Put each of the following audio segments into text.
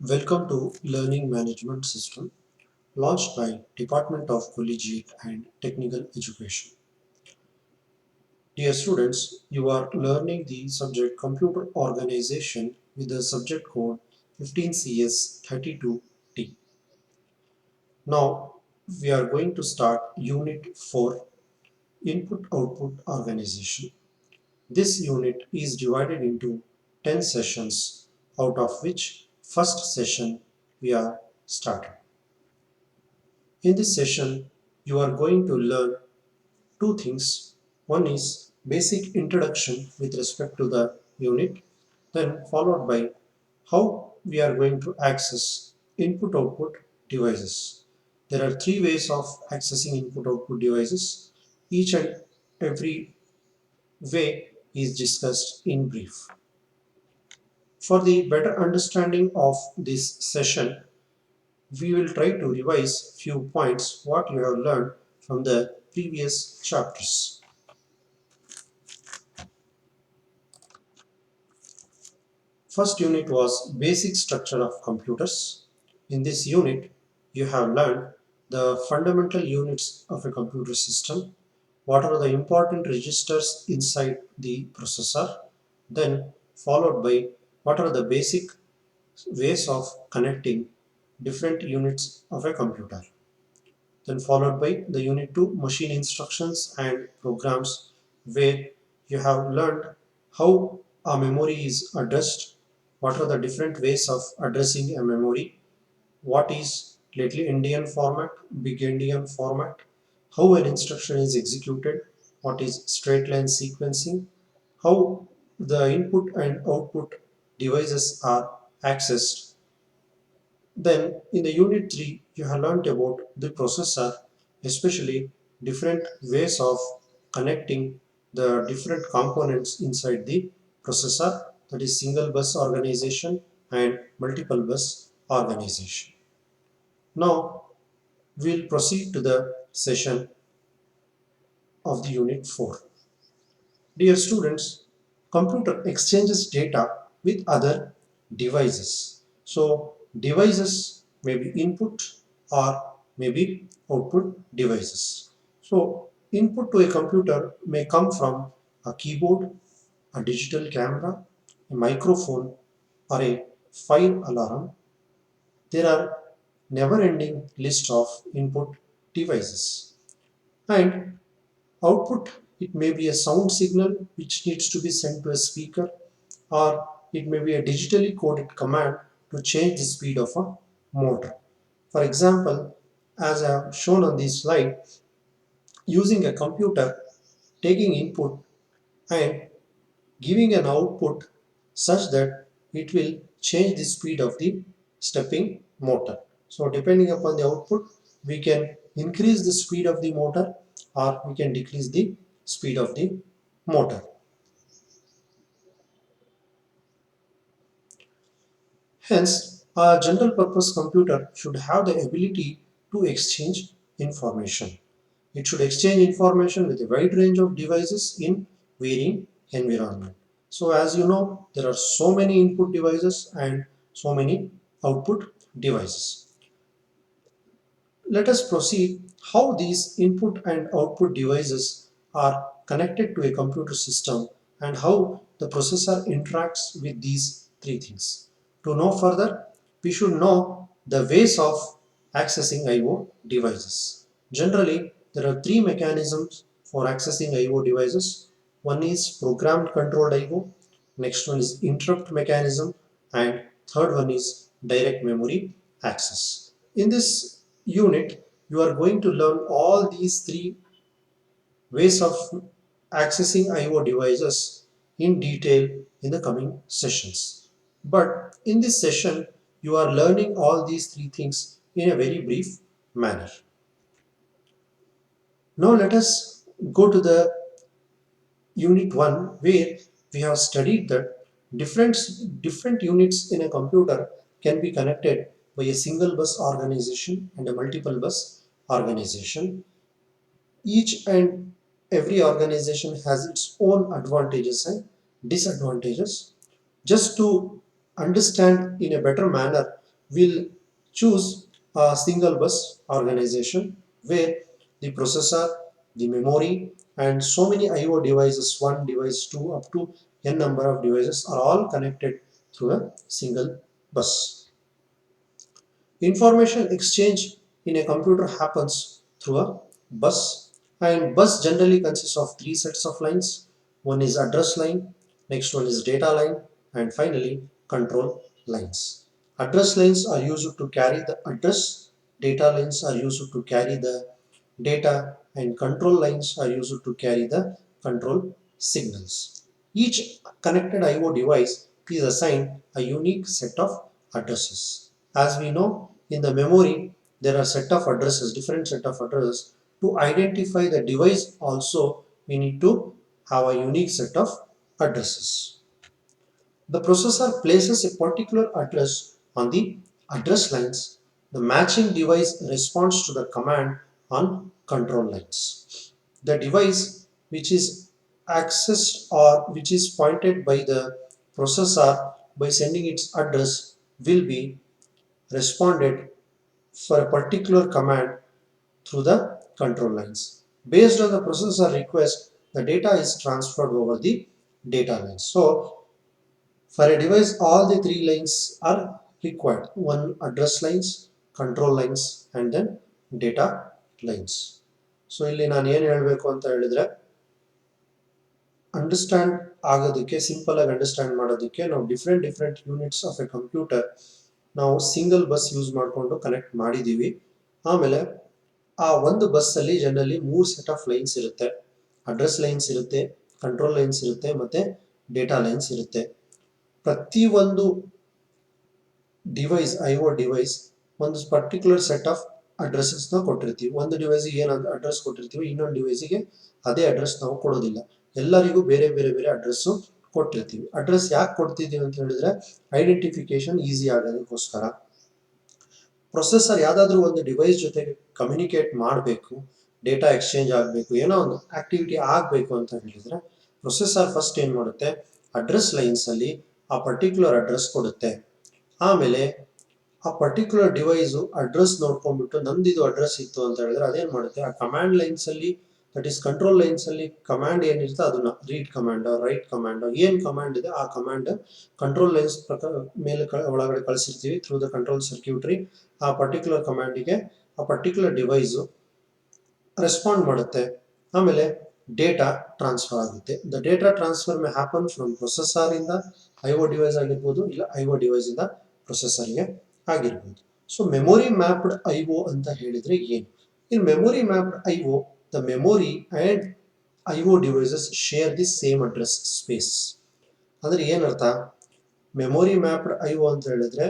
Welcome to Learning Management System, launched by Department of Collegiate and Technical Education. Dear students, you are learning the subject Computer Organization with the subject code 15CS32T. Now, we are going to start Unit 4, Input-Output Organization. This unit is divided into 10 sessions, out of which first session we are starting. In this session, you are going to learn two things. One is basic introduction with respect to the unit, then followed by how we are going to access input-output devices. There are three ways of accessing input-output devices. Each and every way is discussed in brief. For the better understanding of this session, we will try to revise few points what you have learned from the previous chapters. First unit was basic structure of computers. In this unit, you have learned the fundamental units of a computer system, what are the important registers inside the processor, then followed by what are the basic ways of connecting different units of a computer. Then followed by the unit 2 machine instructions and programs, where you have learned how a memory is addressed, what are the different ways of addressing a memory, what is little endian format, big endian format, how an instruction is executed, what is straight line sequencing, how the input and output devices are accessed. Then in the unit 3, you have learnt about the processor, especially different ways of connecting the different components inside the processor, that is single bus organization and multiple bus organization. Now we'll proceed to the session of the unit 4. Dear students, computer exchanges data with other devices. So devices may be input or may be output devices. So input to a computer may come from a keyboard, a digital camera, a microphone, or a fire alarm. There are never-ending list of input devices. And output, it may be a sound signal which needs to be sent to a speaker, or it may be a digitally coded command to change the speed of a motor. For example, as I have shown on this slide, using a computer, taking input and giving an output such that it will change the speed of the stepping motor. So depending upon the output, we can increase the speed of the motor or we can decrease the speed of the motor. Hence, a general purpose computer should have the ability to exchange information. It should exchange information with a wide range of devices in varying environment. So as you know, there are so many input devices and so many output devices. Let us proceed how these input and output devices are connected to a computer system and how the processor interacts with these three things. To know further, we should know the ways of accessing I/O devices. Generally, there are three mechanisms for accessing I/O devices. One is programmed controlled I/O, next one is interrupt mechanism, and third one is direct memory access. In this unit, you are going to learn all these three ways of accessing I/O devices in detail in the coming sessions. But in this session, you are learning all these three things in a very brief manner. Now let us go to the unit 1, where we have studied that different units in a computer can be connected by a single bus organization and a multiple bus organization. Each and every organization has its own advantages and disadvantages. Just to understand in a better manner will choose a single bus organization where the processor, the memory, and so many IO devices, one device, two, up to n number of devices, are all connected through a single bus. Information exchange in a computer happens through a bus, and bus generally consists of three sets of lines. One is address line, next one is data line, and finally control lines. Address lines are used to carry the address, data lines are used to carry the data, and control lines are used to carry the control signals. Each connected IO device is assigned a unique set of addresses. As we know, in the memory, there are set of addresses, different set of addresses. To identify the device also, we need to have a unique set of addresses. The processor places a particular address on the address lines. The matching device responds to the command on control lines. The device which is accessed or which is pointed by the processor by sending its address will be responded for a particular command through the control lines. Based on the processor request, the data is transferred over the data lines. So for a device, all the three lines are required. One address lines, control lines, and then data lines. So ಇಲ್ಲಿ ನಾನು ಏನು ಹೇಳಬೇಕು ಅಂತ ಹೇಳಿದ್ರೆ, understand ಆಗೋದಕ್ಕೆ, simple ಆಗಿ understand ಮಾಡೋದಕ್ಕೆ ನಾವು different units of A computer ನಾವು ಸಿಂಗಲ್ ಬಸ್ ಯೂಸ್ ಮಾಡಿಕೊಂಡು ಕನೆಕ್ಟ್ ಮಾಡಿದ್ದೀವಿ. ಆಮೇಲೆ ಆ ಒಂದು ಬಸ್ಸಲ್ಲಿ ಜನರಲಿ ಮೂರು ಸೆಟ್ ಆಫ್ ಲೈನ್ಸ್ ಇರುತ್ತೆ. ಅಡ್ರೆಸ್ ಲೈನ್ಸ್ ಇರುತ್ತೆ, ಕಂಟ್ರೋಲ್ ಲೈನ್ಸ್ ಇರುತ್ತೆ, ಮತ್ತೆ ಡೇಟಾ ಲೈನ್ಸ್ ಇರುತ್ತೆ. ಪ್ರತಿಯೊಂದು ಡಿವೈಸ್, ಐಒ ಡಿವೈಸ್ ಒಂದು ಪರ್ಟಿಕ್ಯುಲರ್ ಸೆಟ್ ಆಫ್ ಅಡ್ರೆಸ್ಸಸ್ನ ಕೊಟ್ಟಿರ್ತೀವಿ. ಒಂದು ಡಿವೈಸಿಗೆ ಏನು ಅಡ್ರೆಸ್ ಕೊಟ್ಟಿರ್ತೀವಿ, ಇನ್ನೊಂದು ಡಿವೈಸಿಗೆ ಅದೇ ಅಡ್ರೆಸ್ ನಾವು ಕೊಡೋದಿಲ್ಲ. ಎಲ್ಲರಿಗೂ ಬೇರೆ ಅಡ್ರೆಸ್ಸು ಕೊಟ್ಟಿರ್ತೀವಿ. ಅಡ್ರೆಸ್ ಯಾಕೆ ಕೊಡ್ತಿದ್ದೀವಿ ಅಂತ ಹೇಳಿದ್ರೆ ಐಡೆಂಟಿಫಿಕೇಶನ್ ಈಸಿ ಆಗೋದಕ್ಕೋಸ್ಕರ. ಪ್ರೊಸೆಸರ್ ಯಾವುದಾದ್ರೂ ಒಂದು ಡಿವೈಸ್ ಜೊತೆಗೆ ಕಮ್ಯುನಿಕೇಟ್ ಮಾಡಬೇಕು, ಡೇಟಾ ಎಕ್ಸ್ಚೇಂಜ್ ಆಗಬೇಕು, ಏನೋ ಒಂದು ಆಕ್ಟಿವಿಟಿ ಆಗಬೇಕು ಅಂತ ಹೇಳಿದ್ರೆ ಪ್ರೊಸೆಸರ್ ಫಸ್ಟ್ ಏನು ಮಾಡುತ್ತೆ, ಅಡ್ರೆಸ್ ಲೈನ್ಸಲ್ಲಿ ಆ ಪರ್ಟಿಕ್ಯುಲರ್ ಅಡ್ರೆಸ್ ಕೊಡುತ್ತೆ. ಆಮೇಲೆ ಆ ಪರ್ಟಿಕ್ಯುಲರ್ ಡಿವೈಸು ಅಡ್ರೆಸ್ ನೋಡ್ಕೊಂಡ್ಬಿಟ್ಟು ನಂದಿದು ಅಡ್ರೆಸ್ ಇತ್ತು ಅಂತ ಹೇಳಿದ್ರೆ ಅದೇನು ಮಾಡುತ್ತೆ, ಆ ಕಮಾಂಡ್ ಲೈನ್ಸಲ್ಲಿ, ದಟ್ ಈಸ್ ಕಂಟ್ರೋಲ್ ಲೈನ್ಸಲ್ಲಿ ಕಮಾಂಡ್ ಏನಿರುತ್ತೆ ಅದನ್ನ ರೀಡ್ ಕಮಾಂಡ್, ರೈಟ್ ಕಮಾಂಡ್, ಏನು ಕಮಾಂಡ್ ಇದೆ ಆ ಕಮಾಂಡ್ ಕಂಟ್ರೋಲ್ ಲೈನ್ಸ್ ಮೇಲೆ ಒಳಗಡೆ ಕಳಿಸಿರ್ತೀವಿ ಥ್ರೂ ದ ಕಂಟ್ರೋಲ್ ಸರ್ಕ್ಯೂಟ್ರಿ. ಆ ಪರ್ಟಿಕ್ಯುಲರ್ ಕಮಾಂಡಿಗೆ ಆ ಪರ್ಟಿಕ್ಯುಲರ್ ಡಿವೈಸು ರೆಸ್ಪಾಂಡ್ ಮಾಡುತ್ತೆ. ಆಮೇಲೆ ಡೇಟಾ ಟ್ರಾನ್ಸ್ಫರ್ ಆಗುತ್ತೆ. The data transfer may happen from processor ಇಂದ ಐಒ ಡಿವೈಸ್ ಆಗಿರ್ಬೋದು, ಇಲ್ಲ ಐಒ ಡಿವೈಸ್ ಇಂದ ಪ್ರೊಸೆಸರ್ಗೆ ಆಗಿರ್ಬೋದು. ಸೊ ಮೆಮೊರಿ ಮ್ಯಾಪ್ಡ್ ಐಒ ಅಂತ ಹೇಳಿದ್ರೆ ಏನು? In memory mapped IO, the memory and IO devices share the same address space. ಅಂದ್ರೆ ಏನರ್ಥ, ಮೆಮೊರಿ ಮ್ಯಾಪ್ಡ್ ಐಒ ಅಂತ ಹೇಳಿದ್ರೆ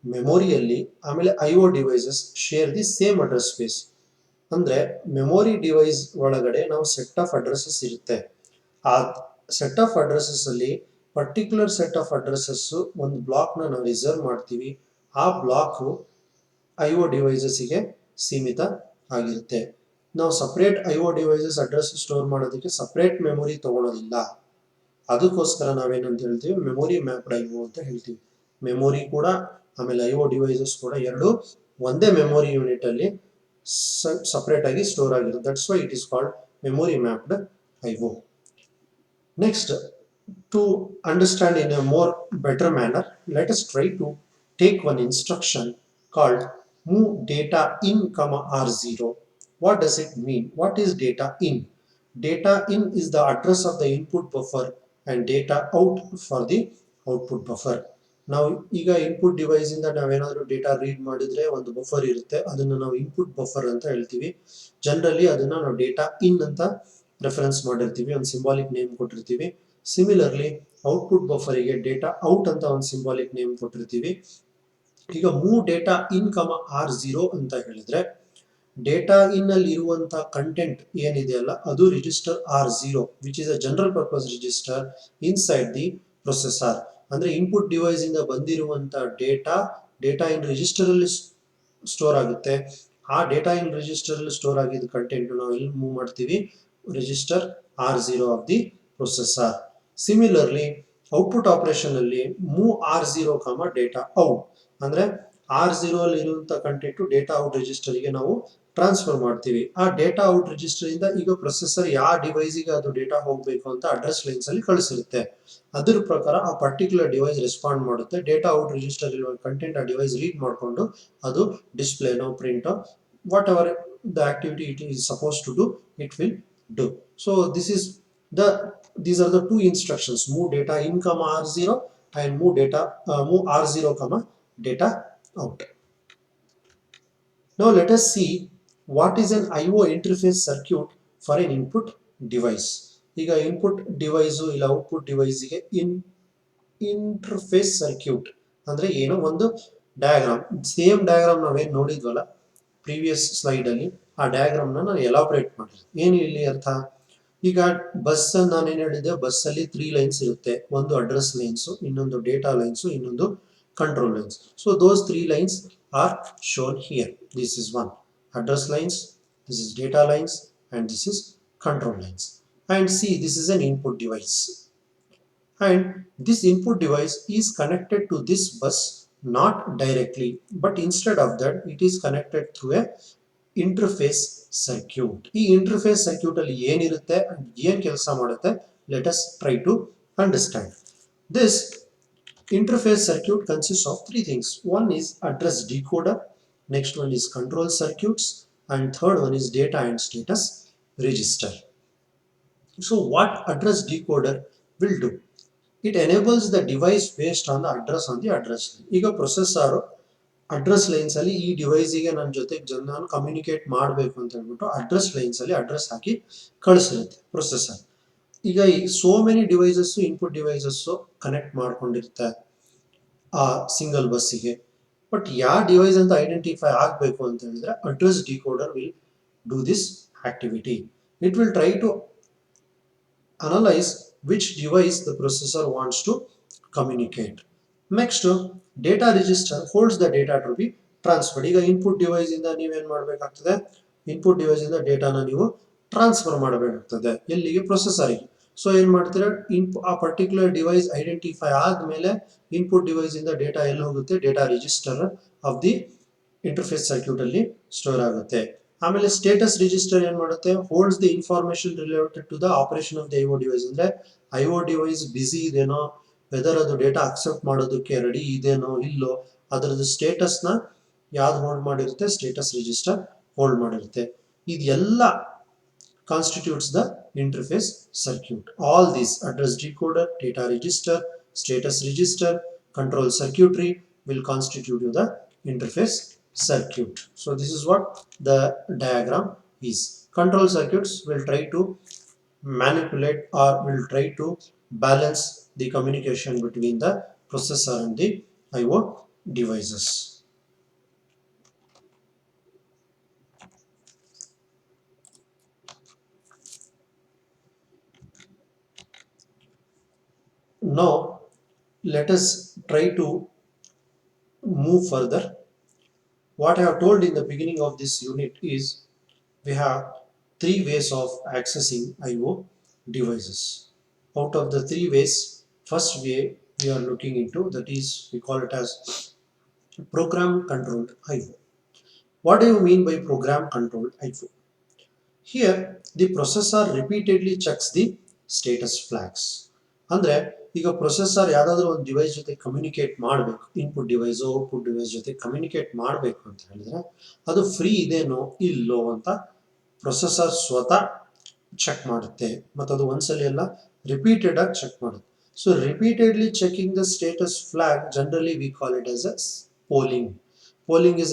ಮೆಮೊರಿಯಲ್ಲಿ ಆಮೇಲೆ IO devices share the same address space. ಅಂದ್ರೆ ಮೆಮೊರಿ ಡಿವೈಸ್ ಒಳಗಡೆ ನಾವು ಸೆಟ್ ಆಫ್ ಅಡ್ರೆಸಸ್ ಇರುತ್ತೆ. ಆ ಸೆಟ್ ಆಫ್ ಅಡ್ರೆಸಸ್ ಅಲ್ಲಿ ಪರ್ಟಿಕ್ಯುಲರ್ ಸೆಟ್ ಆಫ್ ಅಡ್ರೆಸಸ್ ಒಂದು ಬ್ಲಾಕ್ ನಾವು ರಿಸರ್ವ್ ಮಾಡ್ತೀವಿ. ಆ ಬ್ಲಾಕ್ ಐಒ ಡಿವೈಸಸ್ಗೆ ಸೀಮಿತ ಆಗಿರುತ್ತೆ. ನಾವು separate IO devices address store ಮಾಡೋದಕ್ಕೆ ಸಪರೇಟ್ ಮೆಮೊರಿ ತಗೊಳ್ಳೋದಿಲ್ಲ. ಅದಕ್ಕೋಸ್ಕರ ನಾವೇನಂತ ಹೇಳ್ತೀವಿ, ಮೆಮೊರಿ ಮ್ಯಾಪ್ಡ್ ಐಒ ಅಂತ ಹೇಳ್ತೀವಿ. ಮೆಮೊರಿ ಕೂಡ ಆಮೇಲೆ ಐಒ ಡಿವೈಸಸ್ ಕೂಡ ಎರಡು ಒಂದೇ ಮೆಮೊರಿ ಯೂನಿಟ್ ಅಲ್ಲಿ ಸಪರೇಟ್ ಆಗಿ ಸ್ಟೋರ್ ಆಗಿರುತ್ತೆ. That's why it is called memory mapped IO. Next, to understand in a more better manner, let us try to take one instruction called move data in, R0. What does it mean? What is data in? Data in is the address of the input buffer and data out for the output buffer. ನಾವು ಈಗ input device ಇಂದ ನಾವೇನಾದ್ರೂ data read ಮಾಡಿದ್ರೆ ಒಂದು buffer ಇರುತ್ತೆ, ಅದನ್ನ ನಾವು input buffer ಅಂತ ಹೇಳ್ತೀವಿ. ಜನರಲಿ ಅದನ್ನ ನಾವು ಡೇಟಾ ಇನ್ ಅಂತ ರೆಫರೆನ್ಸ್ ಮಾಡಿರ್ತೀವಿ, ಒಂದು ಸಿಂಬಾಲಿಕ್ ನೇಮ್ ಕೊಟ್ಟಿರ್ತೀವಿ. ಸಿಮಿಲರ್ಲಿ ಔಟ್ಪುಟ್ ಬಫರಿಗೆ ಡೇಟಾ ಔಟ್ ಅಂತ ಒಂದು ಸಿಂಬಾಲಿಕ್ ನೇಮ್ ಕೊಟ್ಟಿರ್ತೀವಿ. ಈಗ ಮೂವ್ ಡೇಟಾ ಇನ್, R0 ಅಂತ ಹೇಳಿದ್ರೆ ಡೇಟಾ ಇನ್ ಅಲ್ಲಿ ಇರುವಂತಹ ಕಂಟೆಂಟ್ ಏನಿದೆಯಲ್ಲ ಅದು register R0 which is a general purpose register inside the processor. ಅಂದ್ರೆ ಇನ್ಪುಟ್ ಡಿವೈಸ್ ಇಂದ ಬಂದಿರುವಂತ ಡೇಟಾ ಇನ್ ರಿಜಿಸ್ಟರ್ ಅಲ್ಲಿ ಸ್ಟೋರ್ ಆಗುತ್ತೆ. ಆ ಡೇಟಾ ಇನ್ ರಿಜಿಸ್ಟರ್ ಅಲ್ಲಿ ಸ್ಟೋರ್ ಆಗಿದ್ದ ಕಂಟೆಂಟ್ ನಾವು ಎಲ್ಲಿ ಮೂವ್ ಮಾಡ್ತೀವಿ, register R0 of the processor. Similarly output operation ಅಲ್ಲಿ ಮೂವ್ R0, ಡೇಟಾ ಔಟ್ ಅಂದ್ರೆ R0 ಅಲ್ಲಿ ಇರುವಂತ ಕಂಟೆಂಟ್ ಡೇಟಾ ಔಟ್ ರಿಜಿಸ್ಟರ್ ಗೆ ನಾವು ಟ್ರಾನ್ಸ್ಫರ್ ಮಾಡ್ತೀವಿ. ಆ ಡೇಟಾ ಔಟ್ ರಿಜಿಸ್ಟರ್ ಇಂದ ಈಗ ಪ್ರೊಸೆಸರ್ ಯಾವ ಡಿವೈಸ್ ಗೆ ಅದು ಡೇಟಾ ಹೋಗಬೇಕು ಅಂತ ಅಡ್ರೆಸ್ ಲೈನ್ಸ್ ಅಲ್ಲಿ ಕಳಿಸಿರುತ್ತೆ. ಅದ್ರ ಪ್ರಕಾರ ಆ ಪರ್ಟಿಕ್ಯುಲರ್ ಡಿವೈಸ್ ರೆಸ್ಪಾಂಡ್ ಮಾಡುತ್ತೆ. ಡೇಟಾ ಔಟ್ ರಿಜಿಸ್ಟರ್ ಇರುವ ಕಂಟೆಂಟ್ ಆ ಡಿವೈಸ್ ರೀಡ್ ಮಾಡಿಕೊಂಡು ಅದು ಡಿಸ್ಪ್ಲೇನೋ ಪ್ರಿಂಟೋ whatever the activity it is suppose to do it will do. So the these are the two instructions: move data in comma r0 and move r0 comma data out. Now let us see what is an IO interface circuit for an input device. ಈಗ input device ಇಲ್ಲ output device ಗೆ interface circuit ಅಂದ್ರೆ ಏನೋ ಒಂದು diagram, same diagram ನಾವೇನ್ ನೋಡಿದ್ವಲ್ಲ previous slide ಅಲ್ಲಿ, ಆ diagram ನಾನು ಎಲಾಬ್ರೇಟ್ ಮಾಡಿದೆ. ಏನು ಇಲ್ಲಿ ಅರ್ಥ? ಈಗ ಬಸ್ ನಾನು ಏನ್ ಹೇಳಿದೆ, ಬಸ್ ಅಲ್ಲಿ 3 ಲೈನ್ಸ್ ಇರುತ್ತೆ. ಒಂದು ಅಡ್ರೆಸ್ ಲೈನ್ಸ್, ಇನ್ನೊಂದು ಡೇಟಾ ಲೈನ್ಸ್, ಇನ್ನೊಂದು control lines. So those 3 lines are shown here. This is one address lines, this is data lines, and this is control lines. And see, this is an input device. And this input device is connected to this bus not directly, but instead of that, it is connected through a interface circuit. ಈ interface circuit ಅಲ್ಲಿ ಏನಿರುತ್ತೆ and ಏನ್ ಕೆಲಸ ಮಾಡುತ್ತೆ, let us try to understand. This interface circuit consists of 3 things. One is address decoder, next one is control circuits, and third one is data and status register. So what address decoder will do? It enables the device based on the address on the address line. ಈಗ processor address lines ಅಲ್ಲಿ ಈ device ಗೆ ನನ್ನ ಜೊತೆ ನಾನು communicate ಮಾಡಬೇಕು ಅಂತ ಹೇಳ್ಬಿಟ್ಟು ಅಡ್ರೆಸ್ ಲೈನ್ಸ್ ಅಲ್ಲಿ ಅಡ್ರೆಸ್ ಹಾಕಿ ಕಳಿಸಿರುತ್ತೆ ಪ್ರೊಸೆಸರ್. ಈಗ so many devices, input devices connect ಮಾಡ್ಕೊಂಡಿರುತ್ತೆ ಆ ಸಿಂಗಲ್ ಬಸ್ಸಿಗೆ. ಬಟ್ ಯಾವ ಡಿವೈಸ್ ಅಂತ ಐಡೆಂಟಿಫೈ ಆಗಬೇಕು ಅಂತ ಹೇಳಿದ್ರೆ address decoder will do this activity. It will try to analyse which device the processor wants to communicate. Next data register holds the data to be transferred. ಈಗ input device ಇಂದ ನೀವೇನ್ ಮಾಡಬೇಕಾಗ್ತದೆ, input device ಇಂದ ಡೇಟಾನ ನೀವು transfer ಮಾಡಬೇಕಾಗ್ತದೆ ಎಲ್ಲಿಗೆ, ಪ್ರೊಸೆಸರ್ಗೆ. So ಏನ್ ಮಾಡ್ತೀರಾ, ಆ ಪರ್ಟಿಕ್ಯುಲರ್ ಡಿವೈಸ್ ಐಡೆಂಟಿಫೈ ಆದ್ಮೇಲೆ ಇನ್ಪುಟ್ ಡಿವೈಸ್ ಇಂದ ಡೇಟಾ ಎಲ್ಲಿ ಹೋಗುತ್ತೆ, data register of the interface circuit ಅಲ್ಲಿ ಸ್ಟೋರ್ ಆಗುತ್ತೆ. ಆಮೇಲೆ ಸ್ಟೇಟಸ್ ರಿಜಿಸ್ಟರ್ ಏನ್ ಮಾಡುತ್ತೆ, holds the information related to the operation of the IO device. ಅಂದ್ರೆ ಐಒ ಡಿವೈಸ್ ಬಿಸಿ ಇದೆನೋ, ವೆದರ್ ಅದು ಡೇಟಾ ಅಕ್ಸೆಪ್ಟ್ ಮಾಡೋದಕ್ಕೆ ರೆಡಿ ಇದೆನೋ ಇಲ್ಲೋ, ಅದರದ್ದು ಸ್ಟೇಟಸ್ ನ ಯಾವ್ದು ಹೋಲ್ಡ್ ಮಾಡಿರುತ್ತೆ, ಸ್ಟೇಟಸ್ ರಿಜಿಸ್ಟರ್ ಹೋಲ್ಡ್ ಮಾಡಿರುತ್ತೆ. ಇದೆಲ್ಲ constitutes the interface circuit. All these address decoder, data register, status register, control circuitry will constitute the interface circuit. So this is what the diagram is. Control circuits will try to manipulate or will try to balance the communication between the processor and the IO devices. Now let us try to move further. What I have told in the beginning of this unit is we have 3 ways of accessing IO devices. Out of the 3 ways, first way we are looking into, that is we call it as program controlled IO. What do you mean by program controlled IO? Here the processor repeatedly checks the status flags. ಅಂದ್ರೆ ಈಗ processor ಯಾವ್ದಾದ್ರು ಒಂದು device ಜೊತೆ communicate ಮಾಡಬೇಕು, input device output device ಜೊತೆ communicate ಮಾಡಬೇಕು ಅಂತ ಹೇಳಿದ್ರೆ ಅದು ಫ್ರೀ ಇದೆನೋ ಇಲ್ಲೋ ಅಂತ ಪ್ರೊಸೆಸರ್ ಸ್ವತಃ ಚೆಕ್ ಮಾಡುತ್ತೆ. ಮತ್ತು ಅದು ಒಂದ್ಸಲಿ ಎಲ್ಲ ರಿಪೀಟೆಡ್ ಆಗಿ ಚೆಕ್ ಮಾಡುತ್ತೆ. So repeatedly checking the status flag, generally we call it as a polling. Polling is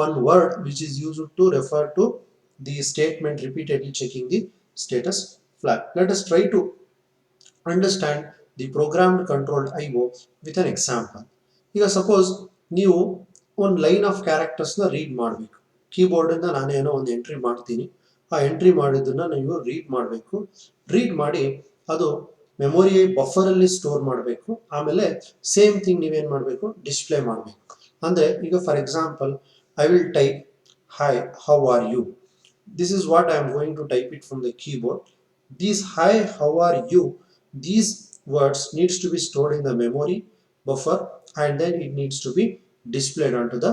one word which is used to refer to the statement repeatedly checking the status flag. Let us try to understand the programmed controlled IO with an example. ಈಗ suppose ನೀವು ಒಂದು line of characters ನ read ಮಾಡಬೇಕು, keyboard ಇಂದ ನಾನು ಏನೋ ಒಂದು entry ಮಾಡ್ತೀನಿ, ಆ ಎಂಟ್ರಿ ಮಾಡಿದ್ದನ್ನ ನೀವು ರೀಡ್ ಮಾಡಬೇಕು. ರೀಡ್ ಮಾಡಿ ಅದು ಮೆಮೊರಿ ಬಫರ್ ಅಲ್ಲಿ ಸ್ಟೋರ್ ಮಾಡಬೇಕು. ಆಮೇಲೆ ಸೇಮ್ ಥಿಂಗ್ ನೀವೇನ್ ಮಾಡಬೇಕು, ಡಿಸ್ಪ್ಲೇ ಮಾಡಬೇಕು. ಅಂದ್ರೆ ಈಗ for example I will type hi, how are you. This is what I am going to type it from the keyboard. These hi, how are you, these words needs to be stored in the memory buffer and then it needs to be displayed onto the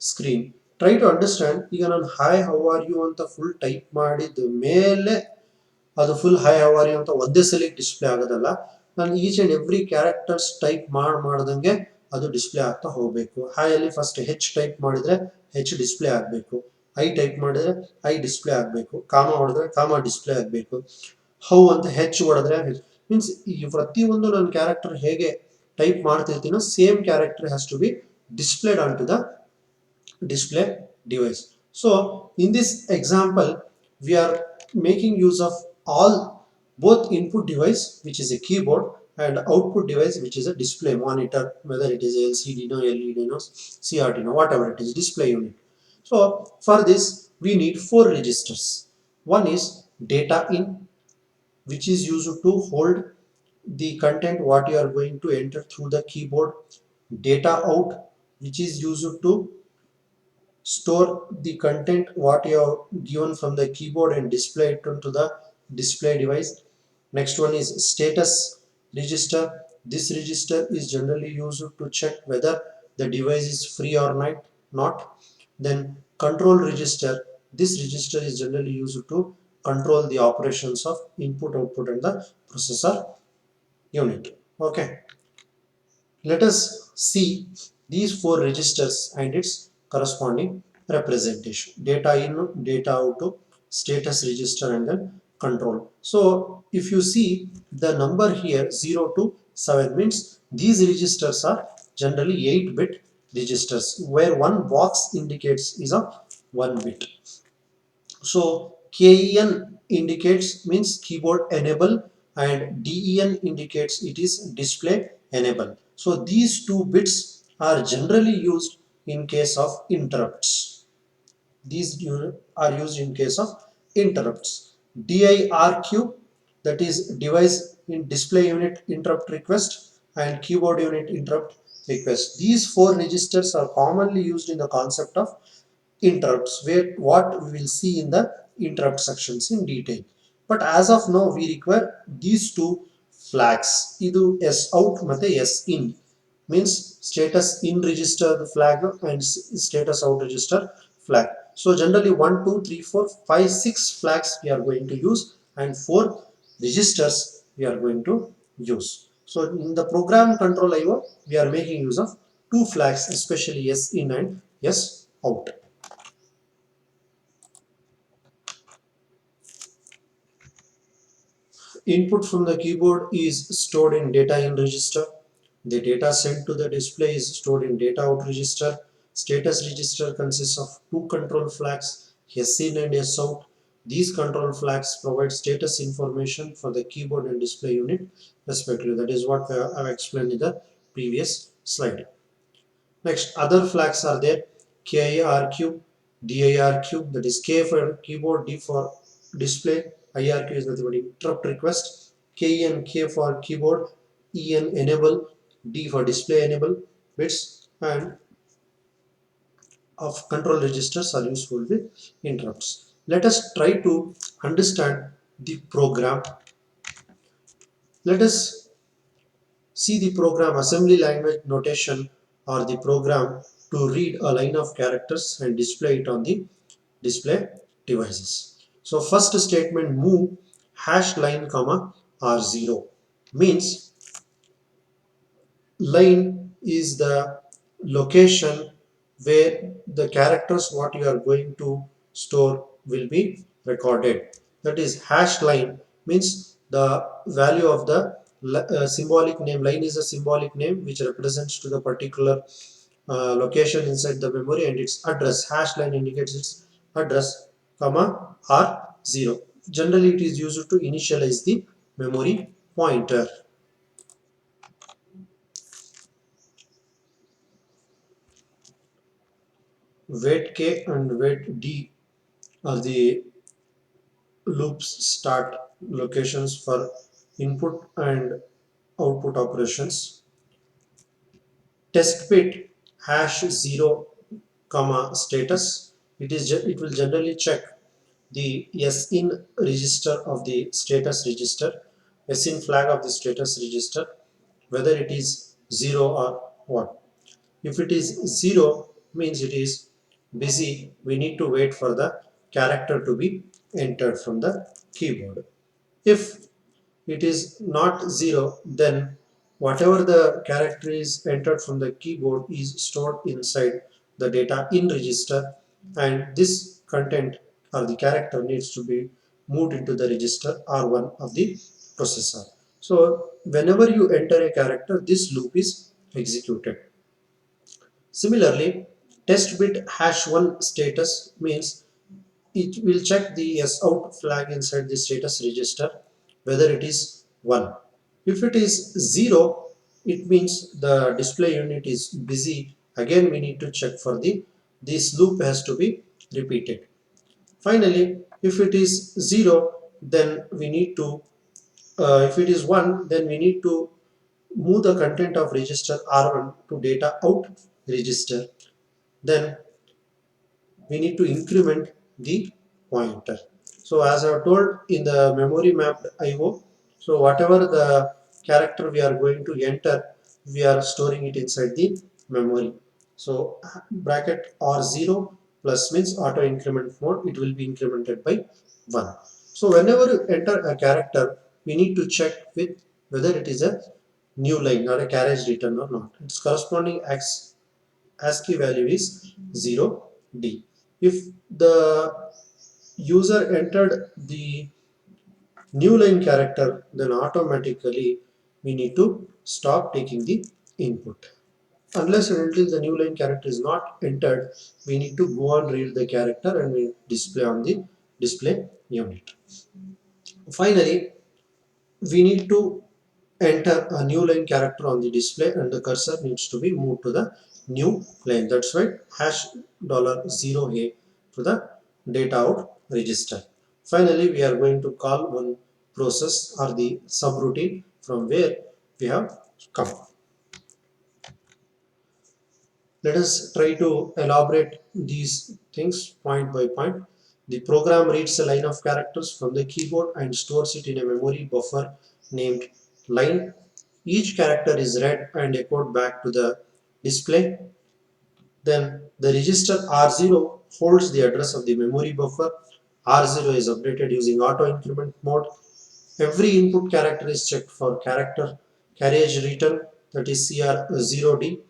screen. Try to understand. ಈಗ ನಾನು hi how are you ಅಂತ full type ಮಾಡಿದ ಮೇಲೆ ಅದು full hi how are you ಅಂತ ಒಂದೇ ಸಲ display ಆಗೋದಲ್ಲ. ನಾನು each and every characters type ಮಾಡ್ದಂಗೆ ಅದು ಡಿಸ್ಪ್ಲೇ ಆಗ್ತಾ ಹೋಗಬೇಕು. ಹಾಯ್ ಅಲ್ಲಿ ಫಸ್ಟ್ ಹೆಚ್ ಟೈಪ್ ಮಾಡಿದ್ರೆ ಹೆಚ್ ಡಿಸ್ಪ್ಲೇ ಆಗಬೇಕು. ಐ ಟೈಪ್ ಮಾಡಿದ್ರೆ ಐ ಡಿಸ್ಪ್ಲೇ ಆಗಬೇಕು. ಕಾಮ ಹೊಡೆದ್ರೆ ಕಾಮ ಡಿಸ್ಪ್ಲೇ ಆಗಬೇಕು. ಹೌ ಅಂತ ಹೆಚ್ ಹೊಡೆದ್ರೆ ಮೀನ್ಸ್ ಈ ಪ್ರತಿಯೊಂದು ನನ್ನ ಕ್ಯಾರೆಕ್ಟರ್ ಹೇಗೆ ಟೈಪ್ ಮಾಡ್ತಿರ್ತೀನೋ same character has to be displayed onto the display device. So in this example, we are making use of all both input device, which is a keyboard, and output device, which is a display monitor, whether it is LCD no, LED no, CRT no, whatever it is, display unit. So for this, we need four registers. One is data in, which is used to hold the content what you are going to enter through the keyboard. Data out, which is used to store the content what you have given from the keyboard and display it onto the display device. Next one is status register. This register is generally used to check whether the device is free or not. Then control register. This register is generally used to control the operations of input output and the processor unit. Okay, let us see these four registers and its corresponding representation. Data in, data out, status register and then control. So if you see the number here 0 to 7 means these registers are generally 8-bit registers where one box indicates is a 1 bit. So KEN indicates means keyboard enable and DEN indicates it is display enable. So these two bits are generally used in case of interrupts. These are used in case of interrupts. DIRQ, that is device in display unit interrupt request, and keyboard unit interrupt request. These four registers are commonly used in the concept of interrupts, where what we will see in the interrupt sections in detail. But as of now we require these two flags. Idu S out ಮತ್ತೆ S in, means status in register flag and status out register flag. So generally 1 2 3 4 5 6 flags we are going to use and 4 registers we are going to use. So in the program control IO we are making use of two flags, especially S in and S out. Input from the keyboard is stored in data in register. The data sent to the display is stored in data out register. Status register consists of two control flags, S in and S out. These control flags provide status information for the keyboard and display unit respectively. That is what I have explained in the previous slide. Next, other flags are there: KIRQ, DIRQ, that is K for keyboard, D for display, IRQ is nothing but interrupt request, KEN, K for keyboard, EN enable, D for display enable bits, and of control registers are useful with interrupts. Let us try to understand the program. Let us see the program assembly language notation or the program to read a line of characters and display it on the display devices. So first statement move hash line comma R0 means line is the location where the characters what you are going to store will be recorded. That is hash line means the value of the symbolic name. Line is a symbolic name which represents to the particular location inside the memory, and its address. Hash line indicates its address comma R0. Generally it is used to initialize the memory pointer. Wait K and wait D are the loops start locations for input and output operations. Test bit hash 0 comma status, it will generally check the S in register of the status register, S in flag of the status register, whether it is 0 or 1. If it is 0, means it is busy. We need to wait for the character to be entered from the keyboard. If it is not 0, then whatever the character is entered from the keyboard is stored inside the data in register, and this content or the character needs to be moved into the register R1 of the processor. So whenever you enter a character, this loop is executed. Similarly, test bit #1 status means it will check the SOUT flag inside the status register whether it is 1. If it is 0, it means the display unit is busy. Again, we need to check for this loop has to be repeated. Finally, if it is 0, then we need to, if it is 1, then we need to move the content of register R1 to data out register. Then we need to increment the pointer. So as I have told in the memory mapped IO, so whatever the character we are going to enter, we are storing it inside the memory. So bracket R0 plus means auto increment mode, it will be incremented by 1. So whenever you enter a character, we need to check with whether it is a new line or a carriage return or not. Its corresponding ASCII value is 0D. If the user entered the new line character, then automatically we need to stop taking the input. Unless and until the new line character is not entered, we need to go and read the character and we display on the display unit. Finally, we need to enter a new line character on the display and the cursor needs to be moved to the new line. That's why $0A to the data out register. Finally, we are going to call one process or the subroutine from where we have come. Let us try to elaborate these things point by point. The program reads a line of characters from the keyboard and stores it in a memory buffer named line. Each character is read and echoed back to the display. Then the register R0 holds the address of the memory buffer. R0 is updated using auto increment mode. Every input character is checked for character carriage return, that is CR0D.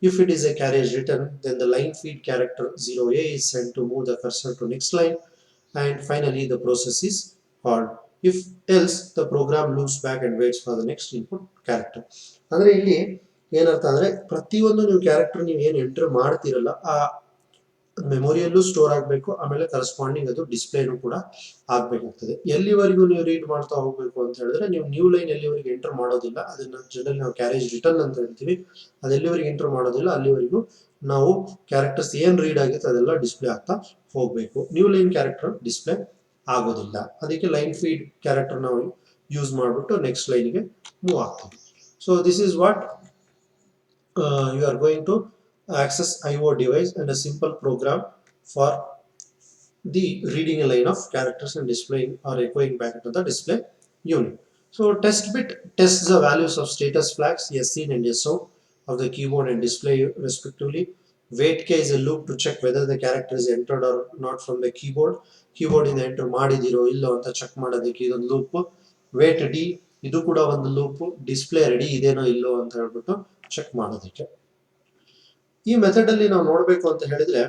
If it is a carriage return, then the line feed character 0A is sent to move the cursor to next line, and finally the process is called. If else, the program loops back and waits for the next input character. ಅಂದರೆ ಇಲ್ಲಿ ಏನರ್ಥ ಅಂದರೆ ಪ್ರತಿಯೊಂದು ನೀವು character ನೀವು ಏನು enter ಮಾಡ್ತಿರಲ್ಲ ಆ ಮೆಮೊರಿಯಲ್ಲೂ ಸ್ಟೋರ್ ಆಗಬೇಕು, ಆಮೇಲೆ ಕರೆಸ್ಪಾಂಡಿಂಗ್ ಅದು ಡಿಸ್ಪ್ಲೇನು ಕೂಡ ಆಗಬೇಕಾಗ್ತದೆ. ಎಲ್ಲಿವರೆಗೂ ನೀವು ರೀಡ್ ಮಾಡ್ತಾ ಹೋಗ್ಬೇಕು ಅಂತ ಹೇಳಿದ್ರೆ ನೀವು ನ್ಯೂ ಲೈನ್ ಎಲ್ಲಿವರೆಗೆ ಎಂಟರ್ ಮಾಡೋದಿಲ್ಲ, ಅದನ್ನ ಜನರಲ್ ನಾವು ಕ್ಯಾರೇಜ್ ರಿಟರ್ನ್ ಅಂತ ಹೇಳ್ತೀವಿ, ಅದೆಲ್ಲಿವರೆಗೆ ಎಂಟರ್ ಮಾಡೋದಿಲ್ಲ ಅಲ್ಲಿವರೆಗೂ ನಾವು ಕ್ಯಾರೆಕ್ಟರ್ಸ್ ಏನ್ ರೀಡ್ ಆಗಿತ್ತು ಅದೆಲ್ಲ ಡಿಸ್ಪ್ಲೇ ಆಗ್ತಾ ಹೋಗ್ಬೇಕು. ನ್ಯೂ ಲೈನ್ ಕ್ಯಾರೆಕ್ಟರ್ ಡಿಸ್ಪ್ಲೇ ಆಗೋದಿಲ್ಲ, ಅದಕ್ಕೆ ಲೈನ್ ಫೀಡ್ ಕ್ಯಾರೆಕ್ಟರ್ ನಾವು ಯೂಸ್ ಮಾಡಿಬಿಟ್ಟು ನೆಕ್ಸ್ಟ್ ಲೈನ್ಗೆ ಮೂವ್ ಆಗ್ತೀವಿ. So this is what you are going to access IO device and a simple program for the reading a line of characters and displaying or echoing back to the display unit. So test bit tests the values of status flags SIN and SOUT of the keyboard and display respectively. Wait k is a loop to check whether the character is entered or not from the keyboard. Keyboard in enter ಮಾಡಿದಿರೋ ಇಲ್ಲೋ ಅಂತ check ಮಾಡೋದಕ್ಕೆ ಇದೊಂದು loop. Wait D ಇದು ಕೂಡ ಒಂದು loop, display ready ಇದೇನೋ ಇಲ್ಲೋ ಅಂತ ಹೇಳ್ಬಿಟ್ಟು ಚೆಕ್ ಮಾಡೋದಕ್ಕೆ. ಈ ಮೆಥಡ್ ಅಲ್ಲಿ ನಾವು ನೋಡಬೇಕು ಅಂತ ಹೇಳಿದ್ರೆ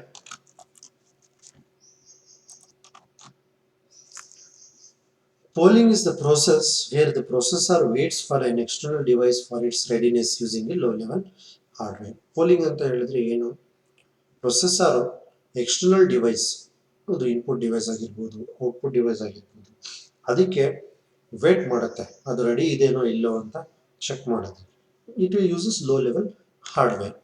polling is the process where the processor waits for an external device for its readiness using a low level hardware. Polling ಅಂತ ಹೇಳಿದ್ರೆ ಏನು, ಪ್ರೊಸೆಸರ್ ಎಕ್ಸ್ಟರ್ನಲ್ ಡಿವೈಸ್, ಅದು ಇನ್ಪುಟ್ ಡಿವೈಸ್ ಆಗಿರ್ಬೋದು ಔಟ್ಪುಟ್ ಡಿವೈಸ್ ಆಗಿರ್ಬೋದು, ಅದಕ್ಕೆ ವೇಟ್ ಮಾಡುತ್ತೆ ಅದು ರೆಡಿ ಇದೇನೋ ಇಲ್ಲೋ ಅಂತ ಚೆಕ್ ಮಾಡೋದು. It uses low level hardware.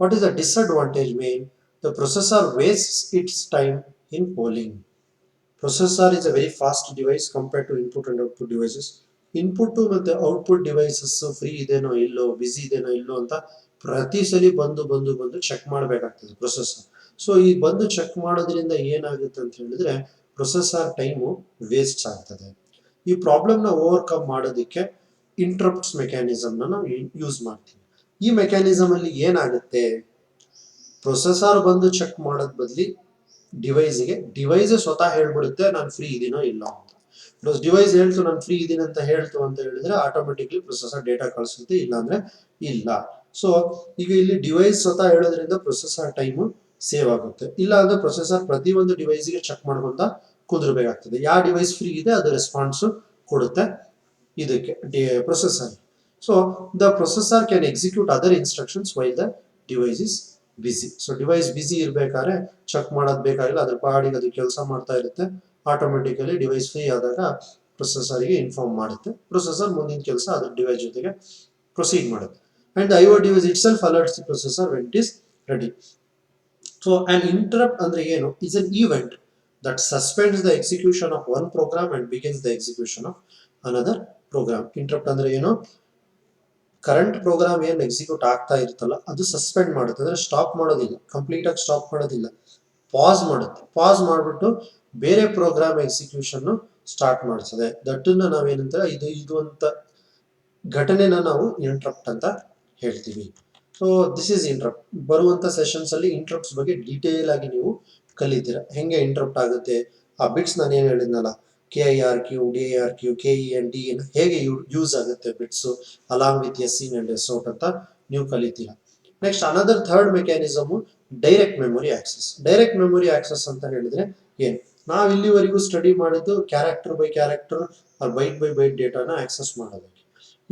What is the disadvantage mean? The processor wastes its time in polling. Processor is a very fast device compared to input and output devices. Input ಮತ್ತು output devices free ಇದೆನೋ ಇಲ್ಲೋ ಬಿಸಿ ಇದೆನೋ ಇಲ್ಲೋ ಅಂತ ಪ್ರತಿ ಸಲ ಬಂದು check ಮಾಡಬೇಕಾಗ್ತದೆ processor. So ಈ ಬಂದು ಚೆಕ್ ಮಾಡೋದ್ರಿಂದ ಏನಾಗುತ್ತೆ ಅಂತ ಹೇಳಿದ್ರೆ ಪ್ರೊಸೆಸರ್ ಟೈಮು ವೇಸ್ಟ್ ಆಗ್ತದೆ. ಈ ಪ್ರಾಬ್ಲಮ್ನ ಓವರ್ಕಮ್ ಮಾಡೋದಕ್ಕೆ ಇಂಟ್ರಪ್ಟ್ಸ್ ಮೆಕ್ಯಾನಿಸಮ್ನ ನಾವು ಯೂಸ್ ಮಾಡ್ತೀವಿ. ಈ ಮೆಕ್ಯಾನಿಸಮ್ ಅಲ್ಲಿ ಏನಾಗುತ್ತೆ, ಪ್ರೊಸೆಸರ್ ಬಂದು ಚೆಕ್ ಮಾಡೋದ್ ಬದಲಿ ಡಿವೈಸ್ ಸ್ವತಃ ಹೇಳ್ಬಿಡುತ್ತೆ ನಾನು ಫ್ರೀ ಇದೀನೋ ಇಲ್ಲ ಅಂತ. ಡಿವೈಸ್ ಹೇಳ್ತು ನಾನು ಫ್ರೀ ಇದೀನಿ ಅಂತ ಹೇಳ್ತು ಅಂತ ಹೇಳಿದ್ರೆ ಆಟೋಮೆಟಿಕ್ಲಿ ಪ್ರೊಸೆಸರ್ ಡೇಟಾ ಕಳಿಸುತ್ತೆ, ಇಲ್ಲ ಅಂದ್ರೆ ಇಲ್ಲ. ಸೊ ಈಗ ಇಲ್ಲಿ ಡಿವೈಸ್ ಸ್ವತಃ ಹೇಳೋದ್ರಿಂದ ಪ್ರೊಸೆಸರ್ ಟೈಮು ಸೇವ್ ಆಗುತ್ತೆ. ಇಲ್ಲ ಅಂದ್ರೆ ಪ್ರೊಸೆಸರ್ ಪ್ರತಿಯೊಂದು ಡಿವೈಸ್ಗೆ ಚೆಕ್ ಮಾಡ್ಕೊಂತ ಕುಂದಿರ್ಬೇಕಾಗ್ತದೆ. ಯಾವ ಡಿವೈಸ್ ಫ್ರೀ ಇದೆ ಅದು ರೆಸ್ಪಾನ್ಸ್ ಕೊಡುತ್ತೆ ಇದಕ್ಕೆ processor. So the processor can execute other instructions while the device is busy. So device busy ಇರ್ಬೇಕಾದ್ರೆ ಚೆಕ್ ಮಾಡೋದ್ ಬೇಕಾಗಿಲ್ಲ, ಅದ್ರ ಪಾಡಿಗೆ ಅದು ಕೆಲಸ ಮಾಡ್ತಾ ಇರುತ್ತೆ. ಆಟೋಮೆಟಿಕಲಿ ಡಿವೈಸ್ ಫ್ರೀ ಆದಾಗ ಪ್ರೊಸೆಸರ್ಗೆ ಇನ್ಫಾರ್ಮ್ ಮಾಡುತ್ತೆ. ಪ್ರೊಸೆಸರ್ ಮುಂದಿನ ಕೆಲಸ ಅದ್ರ ಡಿವೈಸ್ ಜೊತೆಗೆ ಪ್ರೊಸೀಡ್ ಮಾಡುತ್ತೆ. And the IO device itself alerts the processor when it is ready. So an interrupt ಅಂದ್ರೆ ಏನು, is an event that suspends the execution of one program and begins the execution of another program. Interrupt ಅಂದ್ರೆ ಏನು, current program ಏನ್ execute ಆಗ್ತಾ ಇರುತ್ತಲ್ಲ ಅದು suspend ಮಾಡುತ್ತೆ, ಅಂದ್ರೆ ಸ್ಟಾಪ್ ಮಾಡೋದಿಲ್ಲ, ಕಂಪ್ಲೀಟ್ ಆಗಿ ಸ್ಟಾಪ್ ಮಾಡೋದಿಲ್ಲ, ಪಾಸ್ ಮಾಡುತ್ತೆ. ಪಾಸ್ ಮಾಡ್ಬಿಟ್ಟು ಬೇರೆ ಪ್ರೋಗ್ರಾಮ್ ಎಕ್ಸಿಕ್ಯೂಷನ್ ಸ್ಟಾರ್ಟ್ ಮಾಡಿಸ್ತದೆ. ದಟ್ಟನ್ನ ನಾವೇನಂತ ಇದು ಅಂತ ಘಟನೆನ ನಾವು ಇಂಟ್ರಪ್ಟ್ ಅಂತ ಹೇಳ್ತೀವಿ. So this is interrupt. ಬರುವಂತ ಸೆಷನ್ಸ್ ಅಲ್ಲಿ ಇಂಟ್ರಪ್ಟ್ಸ್ ಬಗ್ಗೆ ಡೀಟೇಲ್ ಆಗಿ ನೀವು ಕಲಿತೀರಾ, ಹೆಂಗೆ ಇಂಟ್ರಪ್ಟ್ ಆಗುತ್ತೆ, ಆ ಬಿಟ್ಸ್ ನಾನು ಏನ್ ಹೇಳಿದ್ನಲ್ಲ KIRQ, DIRQ, KE and DN ಹೇಗೆ ಯೂಸ್ ಆಗುತ್ತೆ bits along with SIN and SOUT ಅಂತ ನೀವು ಕಲಿತೀರಾ. Next another third mechanism direct memory access. Direct memory access ಅಂತ ಹೇಳಿದ್ರೆ ಏನು, ನಾವು ಇಲ್ಲಿವರೆಗೂ ಸ್ಟಡಿ ಮಾಡಿದ್ದು character by character byte by byte ಡೇಟಾನ ಆಕ್ಸೆಸ್ ಮಾಡೋದಕ್ಕೆ.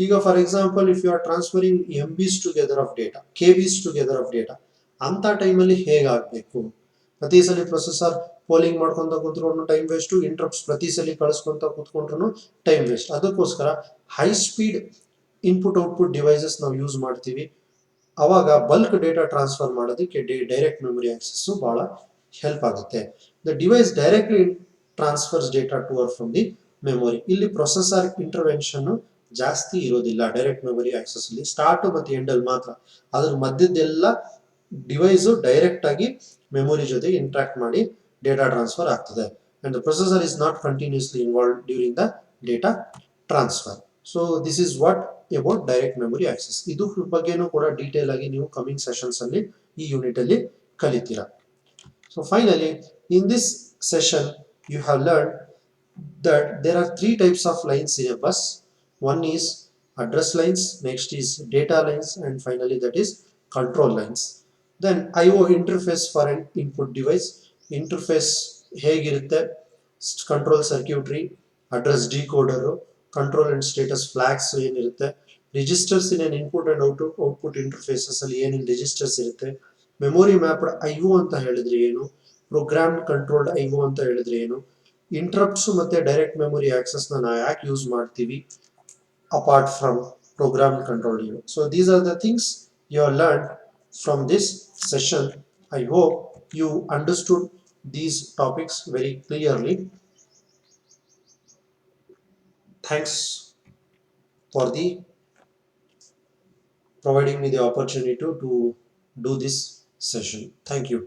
ಈಗ for example if you are transferring MBs together of data, KBs together of data, ಅಂತ ಟೈಮಲ್ಲಿ ಹೇಗಾಗಬೇಕು, ಪ್ರತಿ ಸಲ ಪ್ರೊಸೆಸರ್ ಪೋಲಿಂಗ್ ಮಾಡ್ಕೊಂತ ಕೂತ್ಕೊಂಡು ಟೈಮ್ ವೇಸ್ಟ್, ಇಂಟ್ರಪ್ಟ್ಸ್ ಪ್ರತಿ ಸಲ ಕಳಿಸ್ಕೊಂತ ಕೂತ್ಕೊಂಡ್ರು ಟೈಮ್ ವೇಸ್ಟ್. ಅದಕ್ಕೋಸ್ಕರ high speed input output devices ನಾವು ಯೂಸ್ ಮಾಡ್ತೀವಿ. ಅವಾಗ ಬಲ್ಕ್ ಡೇಟಾ ಟ್ರಾನ್ಸ್ಫರ್ ಮಾಡೋದಕ್ಕೆ ಡೈರೆಕ್ಟ್ ಮೆಮೊರಿ ಆಕ್ಸೆಸ್ ಬಹಳ ಹೆಲ್ಪ್ ಆಗುತ್ತೆ. The device directly transfers data to or from the memory. ಇಲ್ಲಿ ಪ್ರೊಸೆಸರ್ ಇಂಟರ್ವೆನ್ಷನ್ ಜಾಸ್ತಿ ಇರೋದಿಲ್ಲ ಡೈರೆಕ್ಟ್ ಮೆಮೊರಿ ಆಕ್ಸೆಸ್ ಅಲ್ಲಿ, ಸ್ಟಾರ್ಟ್ ಮತ್ತೆ ಎಂಡ್ ಅಲ್ಲಿ ಮಾತ್ರ. ಅದ್ರ ಮಧ್ಯದೆಲ್ಲ ಡಿವೈಸ್ ಡೈರೆಕ್ಟ್ ಆಗಿ ಮೆಮೊರಿ ಜೊತೆ ಇಂಟ್ರಾಕ್ಟ್ ಮಾಡಿ ಡೇಟಾ ಟ್ರಾನ್ಸ್ಫರ್ ಆಗ್ತದೆ. And the processor is not continuously involve during the data transfer. So this is what about direct memory access. ಇದು ಬಗ್ಗೆನೂ ಕೂಡ ಡೀಟೇಲ್ ಆಗಿ ನೀವು ಕಮಿಂಗ್ ಸೆಷನ್ಸ್ ಅಲ್ಲಿ ಈ ಯೂನಿಟ್ ಅಲ್ಲಿ ಕಲಿತೀರಾ. So finally in this session you have learn that there are three types of lines in a bus. One is address lines, next is data lines, and finally that is control lines. Then IO interface for an input device. Interface ಹೇಗಿರುತ್ತೆ, control circuitry, address decoder, control and status flags ಏನಿರುತ್ತೆ, registers in input and output interfaces ಅಲ್ಲಿ ಏನೇನು registers ಇರುತ್ತೆ, memory mapped IO ಅಂತ ಹೇಳಿದ್ರೆ ಏನು, program controlled IO ಅಂತ ಹೇಳಿದ್ರೆ ಏನು, ಇಂಟ್ರಪ್ಟ್ಸ್ ಮತ್ತೆ ಡೈರೆಕ್ಟ್ ಮೆಮೊರಿ ಆಕ್ಸೆಸ್ ನಾವು ಯಾಕೆ ಯೂಸ್ ಮಾಡ್ತೀವಿ apart from program controlled IO. So these are the things you have learned from this session. I hope you understood these topics very clearly. Thanks for the providing me the opportunity to do this session. Thank you.